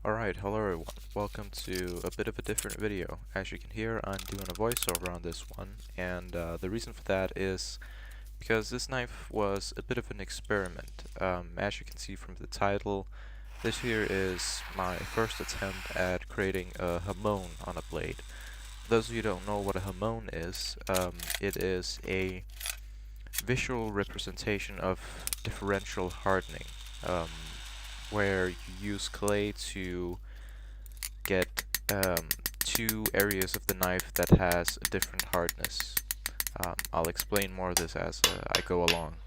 Alright, hello everyone. Welcome to a bit of a different video. As you can hear, I'm doing a voiceover on this one, and the reason for that is because this knife was a bit of an experiment. As you can see from the title, this here is my first attempt at creating a Hamon on a blade. For those of you who don't know what a Hamon is, it is a visual representation of differential hardening, um, where you use clay to get two areas of the knife that has a different hardness. I'll explain more of this as I go along.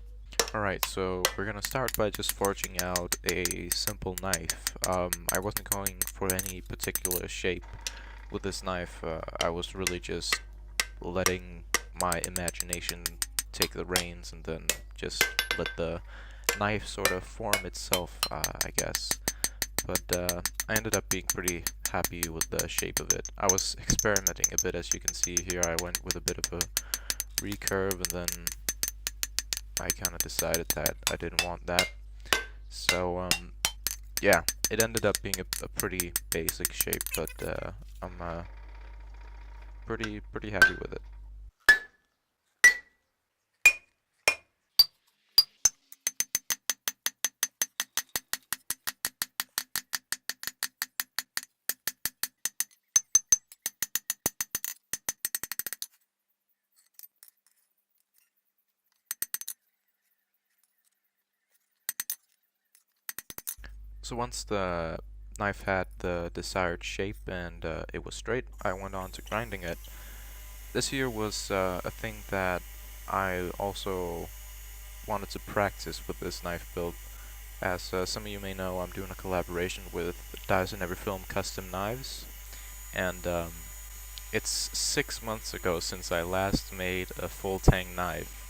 Alright, so we're gonna start by just forging out a simple knife. I wasn't going for any particular shape with this knife. I was really just letting my imagination take the reins and then just let the knife sort of form itself, I guess. But I ended up being pretty happy with the shape of it. I was experimenting a bit, as you can see here. I went with a bit of a recurve, and then I kind of decided that I didn't want that. So yeah, it ended up being a pretty basic shape, but I'm pretty happy with it. So once the knife had the desired shape and it was straight, I went on to grinding it. This here was a thing that I also wanted to practice with this knife build. As some of you may know, I'm doing a collaboration with Dyson Everyfilm Custom Knives, and it's 6 months ago since I last made a full tang knife,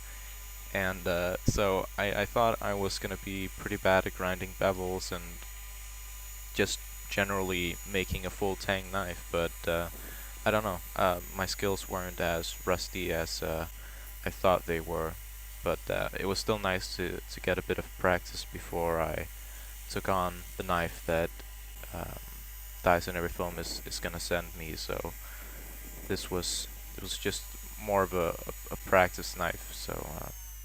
and so I thought I was gonna be pretty bad at grinding bevels and just generally making a full tang knife, but I don't know, my skills weren't as rusty as I thought they were, but it was still nice to get a bit of practice before I took on the knife that um, Dyson Everyfilm is gonna send me. So it was just more of a practice knife. So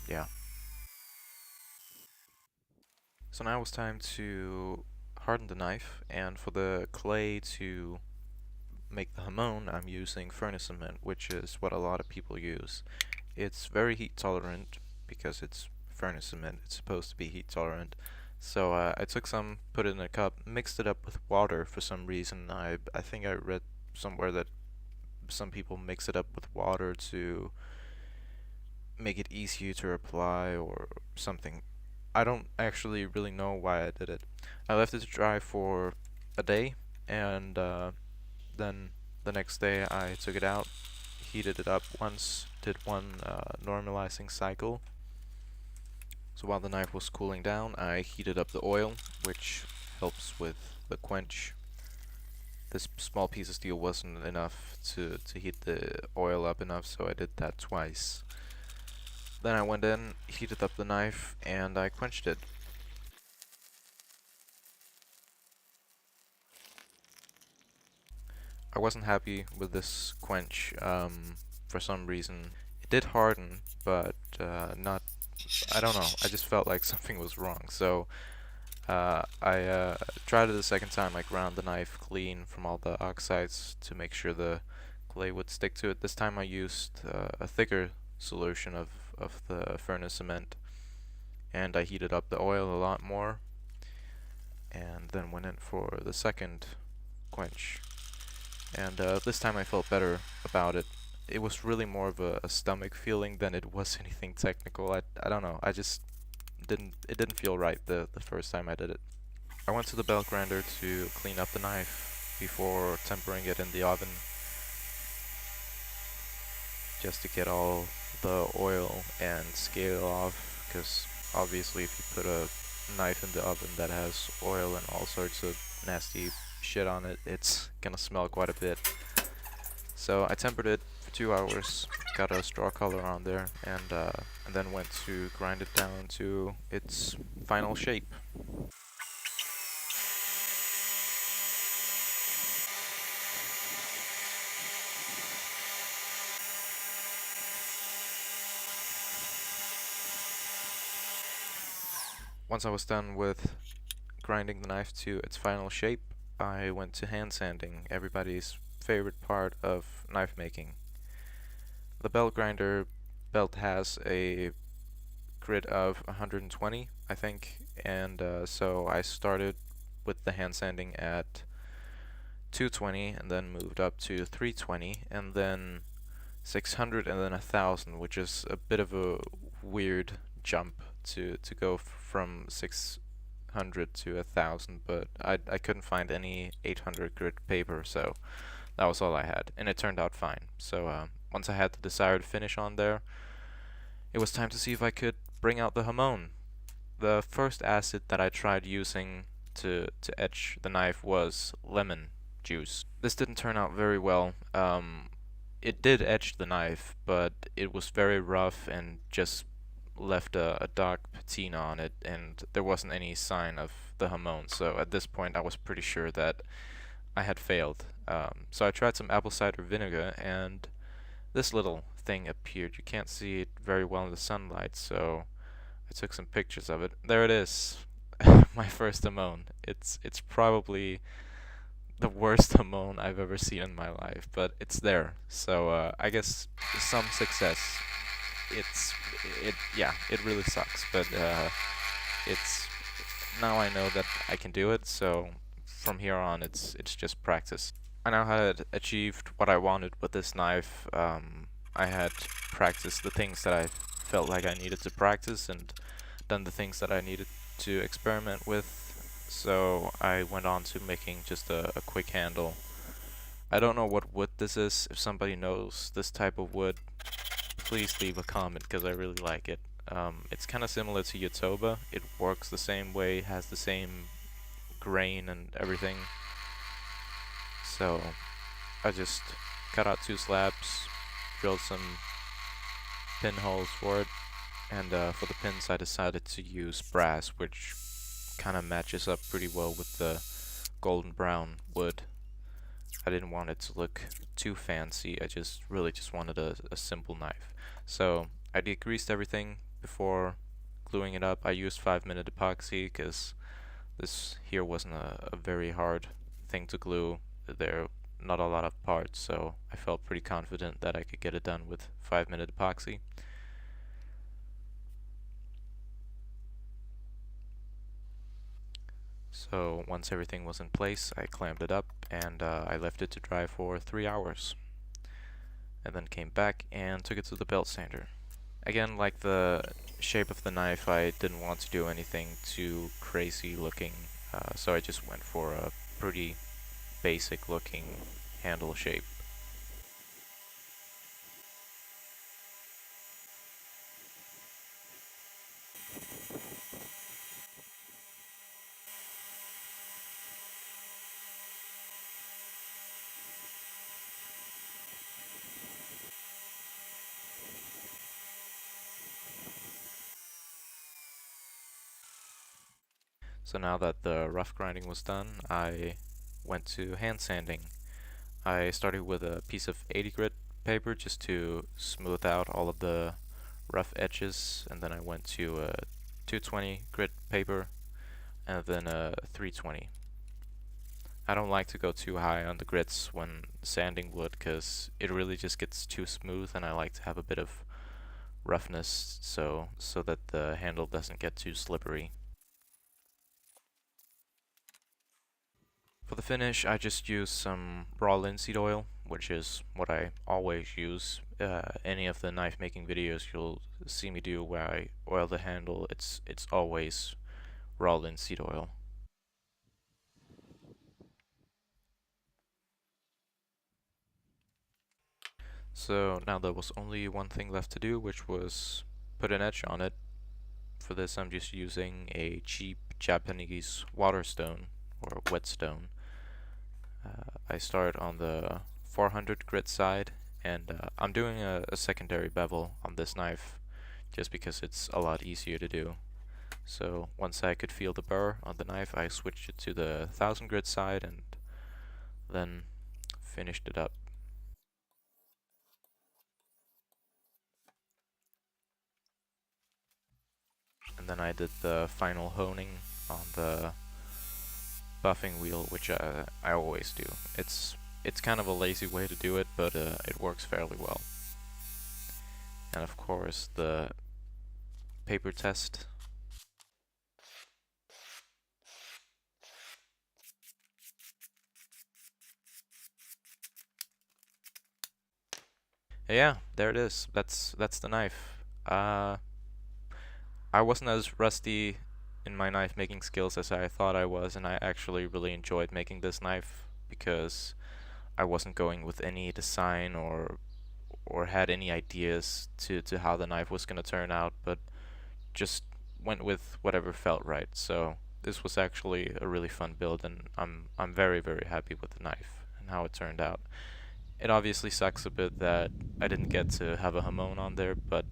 yeah. So now it's time to harden the knife, and for the clay to make the hamon, I'm using furnace cement, which is what a lot of people use. It's very heat tolerant because it's furnace cement. It's supposed to be heat tolerant. So I took some, put it in a cup, mixed it up with water for some reason. I think I read somewhere that some people mix it up with water to make it easier to apply or something. I don't actually really know why I did it. I left it to dry for a day, and then the next day I took it out, heated it up once, did one normalizing cycle. So while the knife was cooling down, I heated up the oil, which helps with the quench. This small piece of steel wasn't enough to heat the oil up enough, so I did that twice. Then I went in, heated up the knife, and I quenched it. I wasn't happy with this quench for some reason. It did harden, but not. I don't know. I just felt like something was wrong. So I tried it a second time. I ground the knife clean from all the oxides to make sure the clay would stick to it. This time I used a thicker solution of the furnace cement, and I heated up the oil a lot more, and then went in for the second quench. And this time I felt better about it. It was really more of a stomach feeling than it was anything technical. I don't know. I just it didn't feel right the first time I did it. I went to the belt grinder to clean up the knife before tempering it in the oven, just to get all the oil and scale off, because obviously if you put a knife in the oven that has oil and all sorts of nasty shit on it, it's gonna smell quite a bit. So I tempered it for 2 hours, got a straw color on there, and then went to grind it down to its final shape. Once I was done with grinding the knife to its final shape, I went to hand sanding, everybody's favorite part of knife making. The belt grinder belt has a grit of 120, I think, and so I started with the hand sanding at 220 and then moved up to 320 and then 600 and then 1000, which is a bit of a weird jump to go from 600 to 1000, but I couldn't find any 800 grit paper, so that was all I had, and it turned out fine. So once I had the desired finish on there, it was time to see if I could bring out the Hamon. The first acid that I tried using to etch the knife was lemon juice. This didn't turn out very well. It did etch the knife, but it was very rough and just left a dark patina on it, and there wasn't any sign of the Hamon. So at this point, I was pretty sure that I had failed. So I tried some apple cider vinegar, and this little thing appeared. You can't see it very well in the sunlight, so I took some pictures of it. There it is, my first Hamon. It's probably the worst Hamon I've ever seen in my life, but it's there. So I guess some success. It's yeah, it really sucks, but it's now I know that I can do it. So from here on, it's just practice. I now had achieved what I wanted with this knife. I had practiced the things that I felt like I needed to practice and done the things that I needed to experiment with. So I went on to making just a quick handle. I don't know what wood this is. If somebody knows this type of wood, please leave a comment because I really like it. It's kind of similar to Yotoba. It works the same way, has the same grain and everything. So I just cut out 2 slabs, drilled some pinholes for it, and for the pins I decided to use brass, which kind of matches up pretty well with the golden brown wood. I didn't want it to look too fancy, I really just wanted a simple knife. So I degreased everything before gluing it up. I used 5-minute epoxy because this here wasn't a very hard thing to glue. There are not a lot of parts, so I felt pretty confident that I could get it done with 5-minute epoxy. So once everything was in place, I clamped it up and I left it to dry for 3 hours. And then came back and took it to the belt sander. Again, like the shape of the knife, I didn't want to do anything too crazy looking, so I just went for a pretty basic looking handle shape. So now that the rough grinding was done, I went to hand sanding. I started with a piece of 80 grit paper just to smooth out all of the rough edges, and then I went to a 220 grit paper and then a 320. I don't like to go too high on the grits when sanding wood because it really just gets too smooth, and I like to have a bit of roughness so that the handle doesn't get too slippery. For the finish, I just used some raw linseed oil, which is what I always use. Any of the knife making videos you'll see me do where I oil the handle, it's always raw linseed oil. So now there was only one thing left to do, which was put an edge on it. For this I'm just using a cheap Japanese waterstone, or whetstone. I start on the 400 grit side, and I'm doing a secondary bevel on this knife just because it's a lot easier to do. So once I could feel the burr on the knife, I switched it to the 1000 grit side and then finished it up. and then I did the final honing on the buffing wheel, which I always do. It's kind of a lazy way to do it, but it works fairly well. And of course the paper test. Yeah, there it is. That's the knife. I wasn't as rusty in my knife making skills as I thought I was, and I actually really enjoyed making this knife because I wasn't going with any design or had any ideas to how the knife was gonna turn out, but just went with whatever felt right. So this was actually a really fun build, and I'm very very happy with the knife and how it turned out. It obviously sucks a bit that I didn't get to have a Hamon on there, but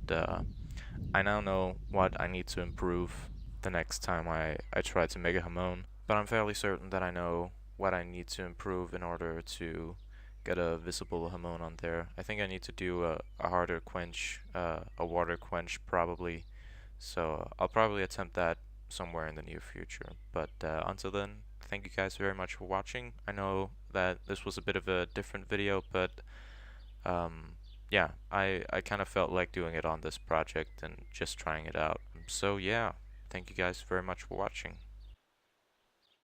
I now know what I need to improve the next time I try to make a Hamon. But I'm fairly certain that I know what I need to improve in order to get a visible Hamon on there. I think I need to do a harder quench, a water quench probably. So I'll probably attempt that somewhere in the near future. But until then, thank you guys very much for watching. I know that this was a bit of a different video, but yeah, I kind of felt like doing it on this project and just trying it out. So yeah, thank you guys very much for watching.